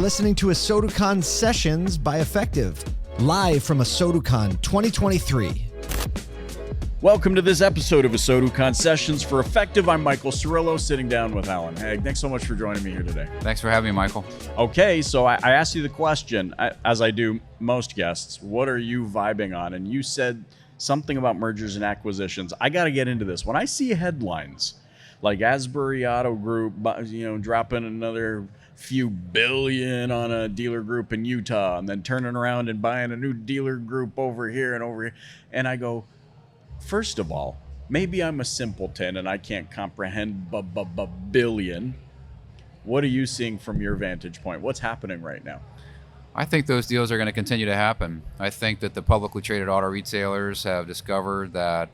listening to ASOTU CON Sessions by Effectv, live from ASOTU CON 2023. Welcome to this episode of ASOTU CON Sessions for Effectv. I'm Michael Cirillo, sitting down with Alan Haig. Thanks so much for joining me here today. Thanks for having me, Michael. Okay, so I asked you the question, as I do most guests, what are you vibing on? And you said something about mergers and acquisitions. I got to get into this. When I see headlines like Asbury Auto Group, dropping another few billion on a dealer group in Utah and then turning around and buying a new dealer group over here, and I go, first of all, maybe I'm a simpleton and I can't comprehend billion. What are you seeing from your vantage point? What's happening right now? I think those deals are going to continue to happen. I think that the publicly traded auto retailers have discovered that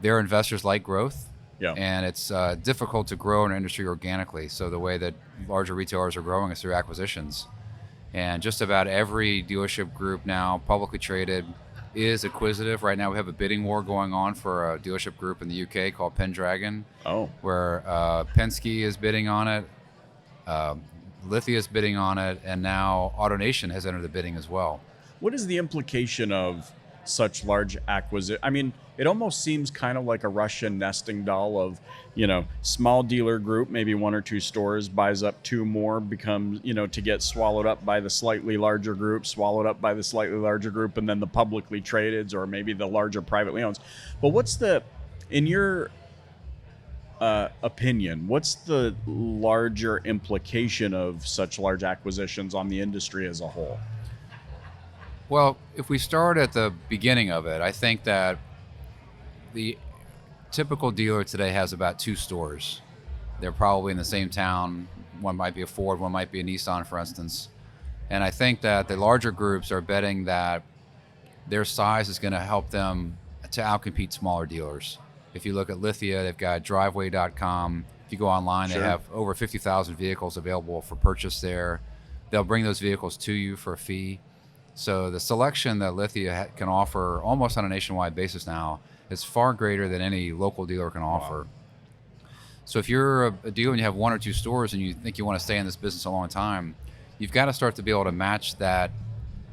their investors like growth. Yeah. And it's difficult to grow in an industry organically. So the way that larger retailers are growing is through acquisitions. And just about every dealership group now, publicly traded, is acquisitive. Right now we have a bidding war going on for a dealership group in the UK called Pendragon, where Penske is bidding on it, Lithia is bidding on it, and now AutoNation has entered the bidding as well. What is the implication of such large acquisition? I mean, it almost seems kind of like a Russian nesting doll of, small dealer group, maybe one or two stores, buys up two more, becomes, to get swallowed up by the slightly larger group, swallowed up by the slightly larger group, and then the publicly traded or maybe the larger privately owned. But in your opinion, what's the larger implication of such large acquisitions on the industry as a whole? Well, if we start at the beginning of it, I think that the typical dealer today has about two stores. They're probably in the same town. One might be a Ford, one might be a Nissan, for instance. And I think that the larger groups are betting that their size is going to help them to outcompete smaller dealers. If you look at Lithia, they've got driveway.com. If you go online, Sure. They have over 50,000 vehicles available for purchase there. They'll bring those vehicles to you for a fee. So the selection that Lithia can offer almost on a nationwide basis now is far greater than any local dealer can offer. Wow. So if you're a dealer and you have one or two stores and you think you want to stay in this business a long time, you've got to start to be able to match that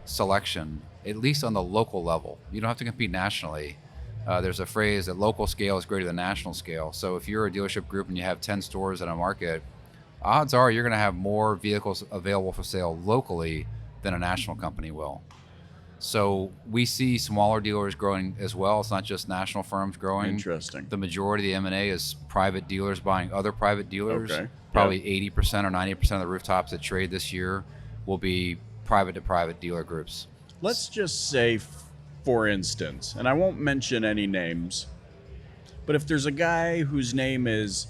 selection, at least on the local level. You don't have to compete nationally. There's a phrase that local scale is greater than national scale. So if you're a dealership group and you have 10 stores in a market, odds are you're going to have more vehicles available for sale locally than a national company will. So we see smaller dealers growing as well. It's not just national firms growing. Interesting. The majority of the M&A is private dealers buying other private dealers. Okay. Probably 80% or 90% of the rooftops that trade this year will be private to private dealer groups. Let's just say, for instance, and I won't mention any names, but if there's a guy whose name is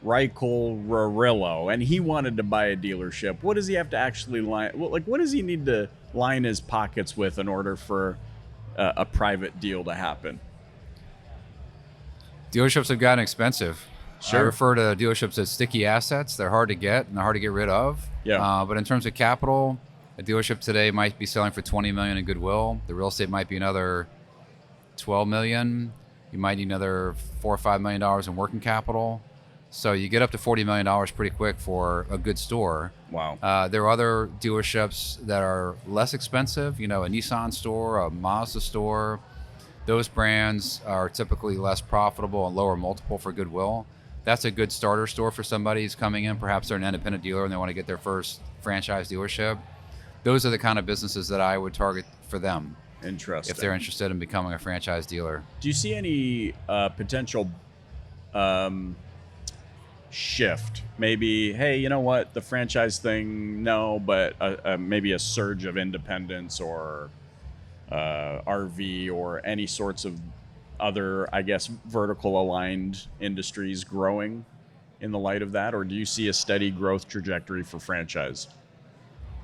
Michael Cirillo and he wanted to buy a dealership, what does he have to actually what does he need to line his pockets with in order for a private deal to happen? Dealerships have gotten expensive. Sure. I refer to dealerships as sticky assets. They're hard to get and they're hard to get rid of. Yeah. But in terms of capital, a dealership today might be selling for $20 million in goodwill. The real estate might be another $12 million. You might need another $4 or $5 million in working capital. So you get up to $40 million pretty quick for a good store. Wow. There are other dealerships that are less expensive, a Nissan store, a Mazda store. Those brands are typically less profitable and lower multiple for goodwill. That's a good starter store for somebody who's coming in. Perhaps they're an independent dealer and they want to get their first franchise dealership. Those are the kind of businesses that I would target for them. Interesting. If they're interested in becoming a franchise dealer. Do you see any potential shift? Maybe, hey, you know what, the franchise thing, no, but maybe a surge of independence or RV or any sorts of other, I guess, vertical aligned industries growing in the light of that? Or do you see a steady growth trajectory for franchise?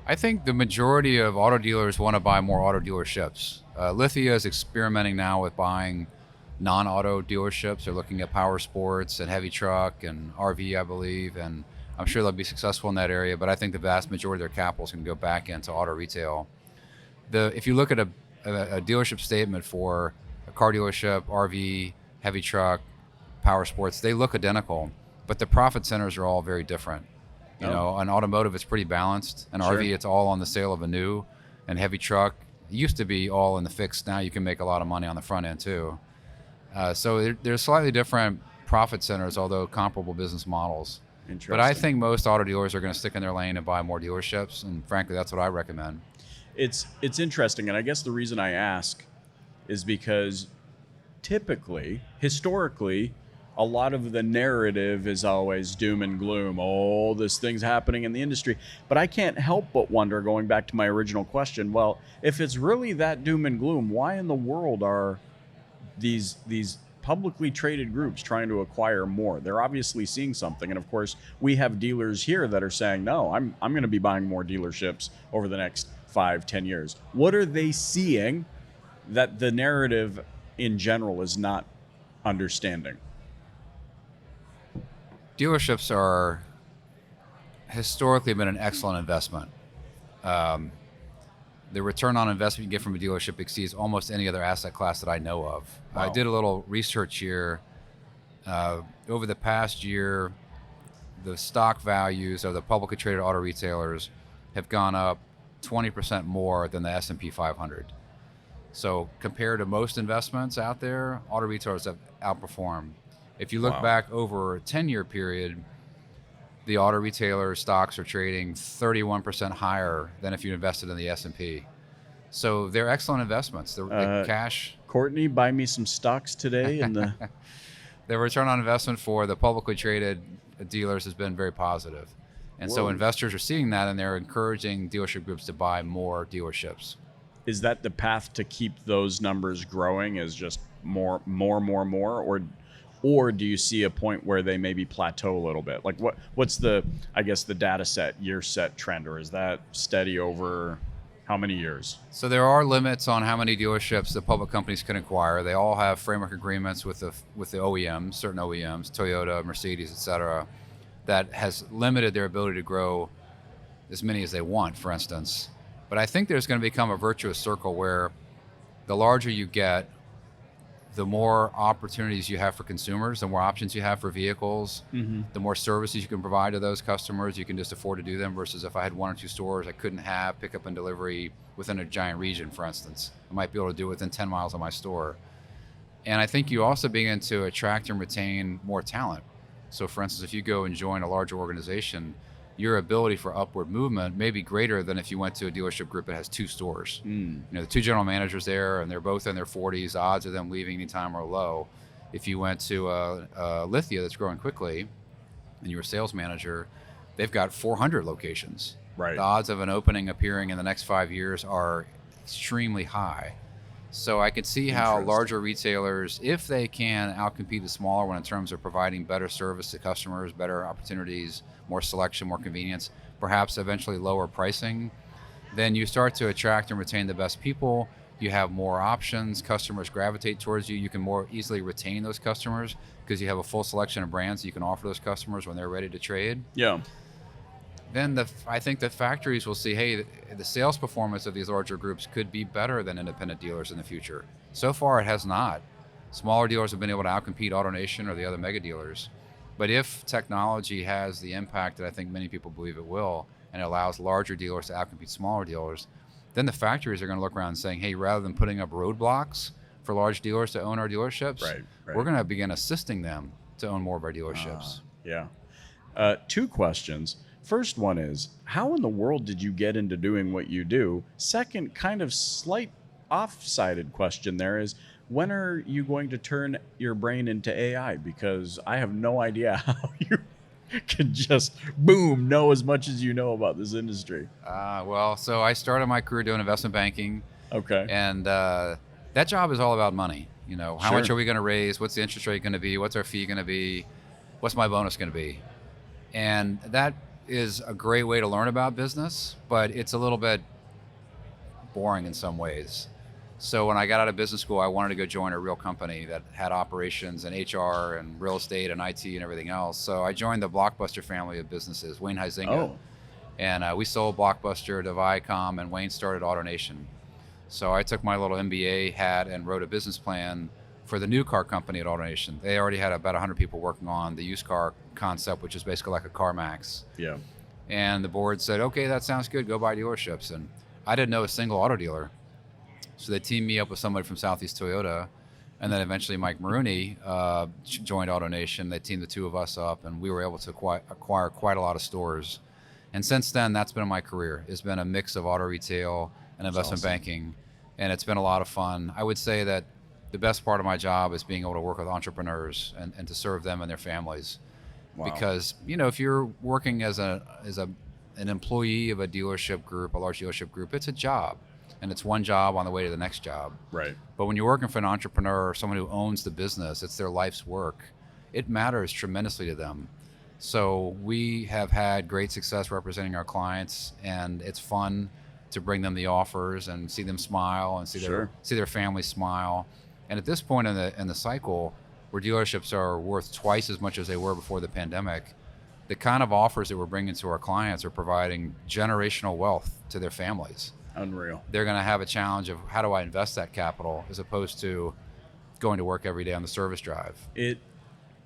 I think the majority of auto dealers want to buy more auto dealerships. Lithia is experimenting now with buying non-auto dealerships. They're looking at power sports and heavy truck and RV, I believe, and I'm sure they'll be successful in that area, but I think the vast majority of their capital is going to go back into auto retail. If you look at a dealership statement for a car dealership, RV, heavy truck, power sports, they look identical, but the profit centers are all very different. You know, in automotive, it's pretty balanced. In Sure. RV, it's all on the sale of a new, and heavy truck, it used to be all in the fixed. Now you can make a lot of money on the front end too. So there's slightly different profit centers, although comparable business models. Interesting. But I think most auto dealers are going to stick in their lane and buy more dealerships, and frankly, that's what I recommend. It's interesting, and I guess the reason I ask is because typically, historically, a lot of the narrative is always doom and gloom. Oh, this thing's happening in the industry. But I can't help but wonder, going back to my original question, well, if it's really that doom and gloom, why in the world are these publicly traded groups trying to acquire more? They're obviously seeing something. And of course, we have dealers here that are saying, no, I'm going to be buying more dealerships over the next 5-10 years. What are they seeing that the narrative in general is not understanding? Dealerships are historically been an excellent investment. The return on investment you get from a dealership exceeds almost any other asset class that I know of. Wow. I did a little research here. Over the past year, the stock values of the publicly traded auto retailers have gone up 20% more than the S&P 500. So compared to most investments out there, auto retailers have outperformed. If you look Wow. back over a 10-year period, the auto retailer stocks are trading 31% higher than if you invested in the S&P. So they're excellent investments. The cash, Courtney, buy me some stocks today in the the return on investment for the publicly traded dealers has been very positive. And so Whoa. investors are seeing that, and they're encouraging dealership groups to buy more dealerships. Is that the path to keep those numbers growing, is just more, or do you see a point where they maybe plateau a little bit? Like what's the, I guess, the data set, year set trend, or is that steady over how many years? So there are limits on how many dealerships the public companies can acquire. They all have framework agreements with the OEMs, certain OEMs, Toyota, Mercedes, et cetera, that has limited their ability to grow as many as they want, for instance. But I think there's going to become a virtuous circle where the larger you get, the more opportunities you have for consumers, the more options you have for vehicles, the more services you can provide to those customers. You can just afford to do them, versus if I had 1 or 2 stores, I couldn't have pickup and delivery within a giant region, for instance. I might be able to do it within 10 miles of my store. And I think you also begin to attract and retain more talent. So for instance, if you go and join a larger organization, your ability for upward movement may be greater than if you went to a dealership group that has 2 stores. You know, the 2 general managers there, and they're both in their 40s. The odds of them leaving anytime are low. If you went to a Lithia that's growing quickly, and you're a sales manager, they've got 400 locations. Right. The odds of an opening appearing in the next 5 years are extremely high. So I could see how Interesting. larger retailers, if they can outcompete the smaller one in terms of providing better service to customers, better opportunities, more selection, more convenience, perhaps eventually lower pricing, then you start to attract and retain the best people. You have more options. Customers gravitate towards you. You can more easily retain those customers because you have a full selection of brands you can offer those customers when they're ready to trade. Yeah. Then I think the factories will see, hey, the sales performance of these larger groups could be better than independent dealers in the future. So far, it has not. Smaller dealers have been able to outcompete AutoNation or the other mega dealers. But if technology has the impact that I think many people believe it will, and it allows larger dealers to outcompete smaller dealers, then the factories are going to look around and saying, hey, rather than putting up roadblocks for large dealers to own our dealerships, Right. we're going to begin assisting them to own more of our dealerships. Yeah. 2 questions. First one is, how in the world did you get into doing what you do? Second, kind of slight off-sided question there is, when are you going to turn your brain into AI? Because I have no idea how you can just, boom, know as much as you know about this industry. Well, so I started my career doing investment banking. Okay. And that job is all about money. You know, how Sure. much are we going to raise? What's the interest rate going to be? What's our fee going to be? What's my bonus going to be? And that is a great way to learn about business, but it's a little bit boring in some ways. So when I got out of business school, I wanted to go join a real company that had operations and HR and real estate and IT and everything else. So I joined the Blockbuster family of businesses, Wayne Huizinga. Oh. And we sold Blockbuster to Viacom, and Wayne started AutoNation. So I took my little MBA hat and wrote a business plan for the new car company at AutoNation. They already had about 100 people working on the used car concept, which is basically like a CarMax. Yeah. And the board said, okay, that sounds good. Go buy dealerships. And I didn't know a single auto dealer. So they teamed me up with somebody from Southeast Toyota. And then eventually Mike Maroney joined AutoNation. They teamed the two of us up, and we were able to acquire quite a lot of stores. And since then, that's been my career. It's been a mix of auto retail and investment banking. And it's been a lot of fun. I would say that the best part of my job is being able to work with entrepreneurs and to serve them and their families. Wow. Because, if you're working as an employee of a dealership group, a large dealership group, it's a job. And it's one job on the way to the next job. Right. But when you're working for an entrepreneur or someone who owns the business, it's their life's work. It matters tremendously to them. So we have had great success representing our clients, and it's fun to bring them the offers and see them smile and see their family smile. And at this point in the cycle, where dealerships are worth twice as much as they were before the pandemic, the kind of offers that we're bringing to our clients are providing generational wealth to their families. Unreal. They're going to have a challenge of how do I invest that capital as opposed to going to work every day on the service drive. It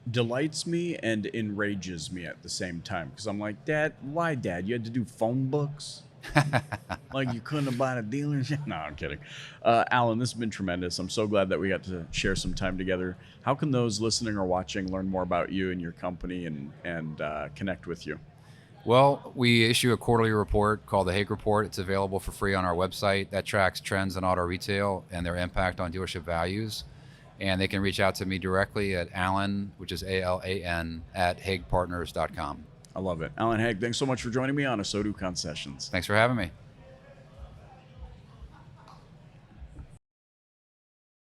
delights me and enrages me at the same time, because I'm like, Dad, why, Dad? You had to do phone books? Like you couldn't have bought a dealership? No, I'm kidding. Alan, this has been tremendous. I'm so glad that we got to share some time together. How can those listening or watching learn more about you and your company and connect with you? Well, we issue a quarterly report called the Haig Report. It's available for free on our website. That tracks trends in auto retail and their impact on dealership values. And they can reach out to me directly at Alan, which is ALAN, at haigpartners.com. I love it. Alan Haig, thanks so much for joining me on ASOTU Con Sessions. Thanks for having me.